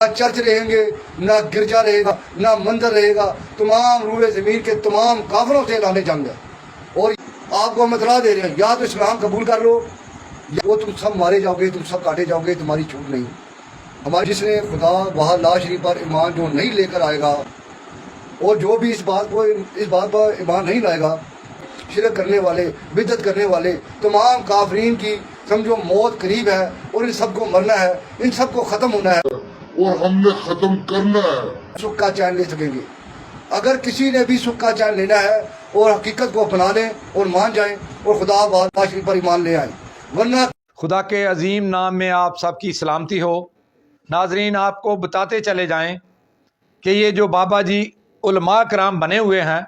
نہ چرچ رہیں گے، نہ گرجا رہے گا، نہ مندر رہے گا، تمام روئے زمین کے تمام کافروں سے اعلان جنگ ہے۔ اور آپ کو ہم اطلاع دے رہے ہیں، یا تو اسلام قبول کر لو یا وہ تم سب مارے جاؤ گے، تم سب کاٹے جاؤ گے، تمہاری چھوٹ نہیں۔ ہمارے جس نے خدا وہاں لا شریف پر ایمان جو نہیں لے کر آئے گا، اور جو بھی اس بات پر ایمان نہیں لائے گا، شرک کرنے والے، بدعت کرنے والے، تمام کافرین کی سمجھو موت قریب ہے، اور ان سب کو مرنا ہے، ان سب کو ختم ہونا ہے، اور ہم نے ختم کرنا ہے۔ سکھ کا چین لے سکیں گے۔ اگر کسی نے بھی سکھ کا چین لینا ہے اور حقیقت کو اپنا لیں اور مان جائیں اور خدا لا شریف پر ایمان لے آئیں، ورنہ خدا کے عظیم نام میں آپ سب کی سلامتی ہو۔ ناظرین، آپ کو بتاتے چلے جائیں کہ یہ جو بابا جی علماء کرام بنے ہوئے ہیں،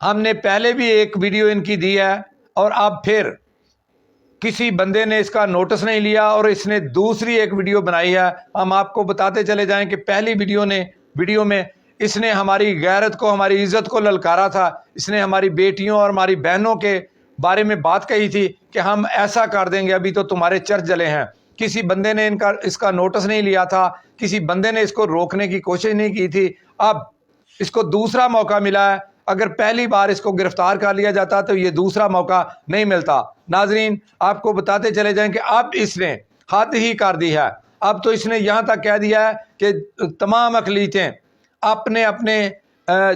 ہم نے پہلے بھی ایک ویڈیو ان کی دی ہے، اور اب پھر کسی بندے نے اس کا نوٹس نہیں لیا اور اس نے دوسری ایک ویڈیو بنائی ہے۔ ہم آپ کو بتاتے چلے جائیں کہ پہلی ویڈیو میں اس نے ہماری غیرت کو، ہماری عزت کو للکارا تھا۔ اس نے ہماری بیٹیوں اور ہماری بہنوں کے بارے میں بات کہی تھی کہ ہم ایسا کر دیں گے، ابھی تو تمہارے چرچ جلے ہیں۔ کسی بندے نے اس کا نوٹس نہیں لیا تھا، کسی بندے نے اس کو روکنے کی کوشش نہیں کی تھی۔ اب اس کو دوسرا موقع ملا ہے۔ اگر پہلی بار اس کو گرفتار کر لیا جاتا تو یہ دوسرا موقع نہیں ملتا۔ ناظرین، آپ کو بتاتے چلے جائیں کہ اب اس نے حد ہی کر دی ہے۔ اب تو اس نے یہاں تک کہہ دیا ہے کہ تمام اقلیتیں اپنے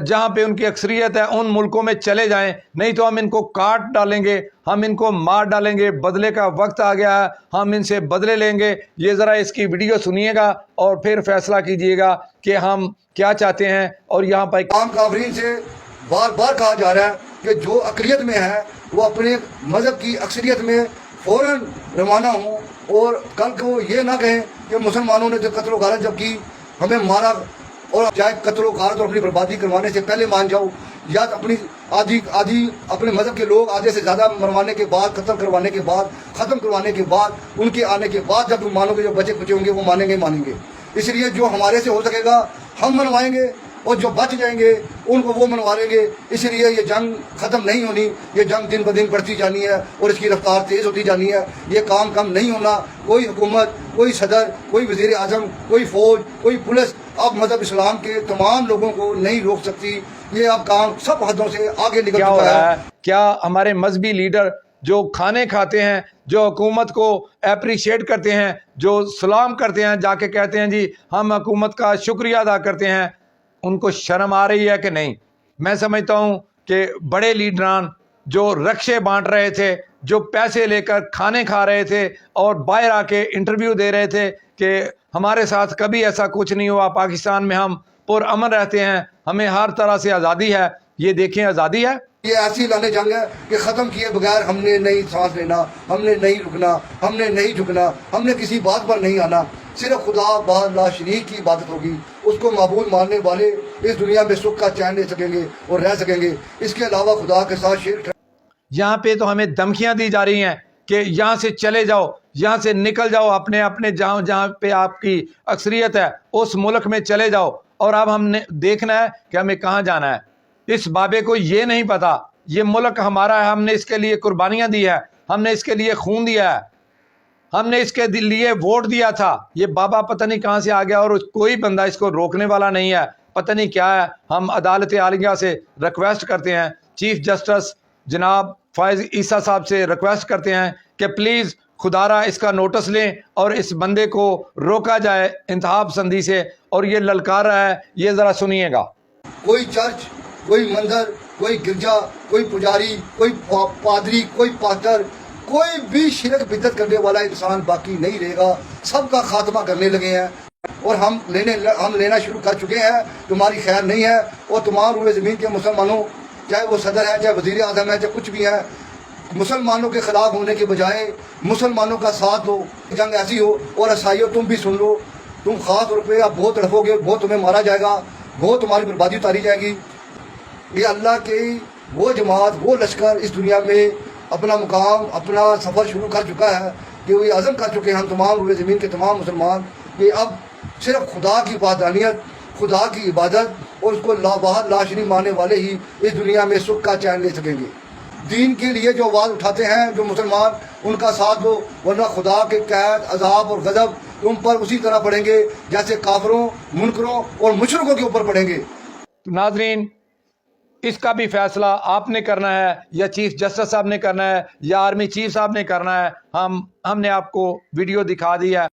جہاں پہ ان کی اکثریت ہے ان ملکوں میں چلے جائیں، نہیں تو ہم ان کو کاٹ ڈالیں گے، ہم ان کو مار ڈالیں گے، بدلے کا وقت آ گیا ہے، ہم ان سے بدلے لیں گے۔ یہ ذرا اس کی ویڈیو سنیے گا اور پھر فیصلہ کیجئے گا کہ ہم کیا چاہتے ہیں۔ اور یہاں پر عام کافرین سے بار بار کہا جا رہا ہے کہ جو اقلیت میں ہے وہ اپنے مذہب کی اکثریت میں فوراً روانہ ہوں، اور کل کو یہ نہ کہیں کہ مسلمانوں نے جو قتل و غارت جب کی ہمیں مارا، اور چاہے قتل و غارت اور اپنی بربادی کروانے سے پہلے مان جاؤ، یا اپنی آدھی اپنے مذہب کے لوگ آدھے سے زیادہ مروانے کے بعد، قتل کروانے کے بعد، ختم کروانے کے بعد، ان کے آنے کے بعد جب تم مانو گے، جو بچے کچے ہوں گے وہ مانیں گے۔ اس لیے جو ہمارے سے ہو سکے گا ہم منوائیں گے، اور جو بچ جائیں گے ان کو وہ منوا لیں گے۔ اس لیے یہ جنگ ختم نہیں ہونی، یہ جنگ دن بدن بڑھتی جانی ہے اور اس کی رفتار تیز ہوتی جانی ہے۔ یہ کام کم نہیں ہونا۔ کوئی حکومت، کوئی صدر، کوئی وزیر اعظم، کوئی فوج، کوئی پولیس اب مذہب اسلام کے تمام لوگوں کو نہیں روک سکتی۔ یہ اب کام سب حدوں سے آگے نکل چکا ہے۔ کیا ہمارے مذہبی لیڈر جو کھانے کھاتے ہیں، جو حکومت کو اپریشیٹ کرتے ہیں، جو سلام کرتے ہیں، جا کے کہتے ہیں جی ہم حکومت کا شکریہ ادا کرتے ہیں، ان کو شرم آ رہی ہے کہ نہیں؟ میں سمجھتا ہوں کہ بڑے لیڈران جو رکشے بانٹ رہے تھے، جو پیسے لے کر کھانے کھا رہے تھے اور باہر آ کے انٹرویو دے رہے تھے کہ ہمارے ساتھ کبھی ایسا کچھ نہیں ہوا، پاکستان میں ہم پرامن رہتے ہیں، ہمیں ہر طرح سے آزادی ہے۔ یہ دیکھیں آزادی ہے۔ یہ ایسی لانے جنگ ہے کہ ختم کیے بغیر ہم نے نہیں سانس لینا، ہم نے نہیں رکنا، ہم نے نہیں جھکنا، ہم نے کسی بات پر نہیں آنا۔ صرف خدا لا شریک کی عبادت ہوگی، اس کو معبود ماننے والے اس دنیا میں سکھ کا چین لے سکیں گے اور رہ سکیں گے۔ اس کے علاوہ خدا کے ساتھ شرک۔ یہاں پہ تو ہمیں دھمکیاں دی جا رہی ہیں کہ یہاں سے چلے جاؤ، یہاں سے نکل جاؤ، اپنے جہاں پہ آپ کی اکثریت ہے اس ملک میں چلے جاؤ۔ اور اب ہم نے دیکھنا ہے کہ ہمیں کہاں جانا ہے۔ اس بابے کو یہ نہیں پتا یہ ملک ہمارا ہے، ہم نے اس کے لیے قربانیاں دی ہے، ہم نے اس کے لیے خون دیا ہے، ہم نے اس کے لیے ووٹ دیا تھا۔ یہ بابا پتہ نہیں کہاں سے آ گیا اور کوئی بندہ اس کو روکنے والا نہیں ہے، پتہ نہیں کیا ہے۔ ہم عدالت عالیہ سے ریکویسٹ کرتے ہیں، چیف جسٹس جناب فائز عیسیٰ صاحب سے ریکویسٹ کرتے ہیں کہ پلیز خدا را اس کا نوٹس لیں اور اس بندے کو روکا جائے انتہا پسندی سے۔ اور یہ للکار رہا ہے، یہ ذرا سنیے گا۔ کوئی چرچ، کوئی مندر، کوئی گرجا، کوئی پجاری، کوئی پادری، کوئی پاسٹر، کوئی بھی شرک بدعت کرنے والا انسان باقی نہیں رہے گا۔ سب کا خاتمہ کرنے لگے ہیں، اور ہم لینا شروع کر چکے ہیں۔ تمہاری خیر نہیں ہے، اور تمام روئے زمین کے مسلمانوں، چاہے وہ صدر ہے، چاہے وزیر اعظم ہے، چاہے کچھ بھی ہے، مسلمانوں کے خلاف ہونے کے بجائے مسلمانوں کا ساتھ دو۔ جنگ ایسی ہو، اور عیسائیوں تم بھی سن لو، تم خاص طور پہ اب بہت تڑپو گے، بہت تمہیں مارا جائے گا، بہت تمہاری بربادی اتاری جائے گی۔ یہ اللہ کی وہ جماعت، وہ لشکر اس دنیا میں اپنا مقام، اپنا سفر شروع کر چکا ہے کہ وہ یہ عزم کر چکے ہیں ہم تمام روئے زمین کے تمام مسلمان کہ اب صرف خدا کی وحدانیت، خدا کی عبادت اور اس کو لا شریک ماننے والے ہی اس دنیا میں سکھ کا چین لے سکیں گے۔ دین کے لیے جو آواز اٹھاتے ہیں جو مسلمان، ان کا ساتھ دو، ورنہ خدا کے قید، عذاب اور غضب تم پر اسی طرح پڑیں گے جیسے کافروں، منکروں اور مشرکوں کے اوپر پڑیں گے۔ ناظرین، اس کا بھی فیصلہ آپ نے کرنا ہے یا چیف جسٹس صاحب نے کرنا ہے یا آرمی چیف صاحب نے کرنا ہے۔ ہم نے آپ کو ویڈیو دکھا دی ہے۔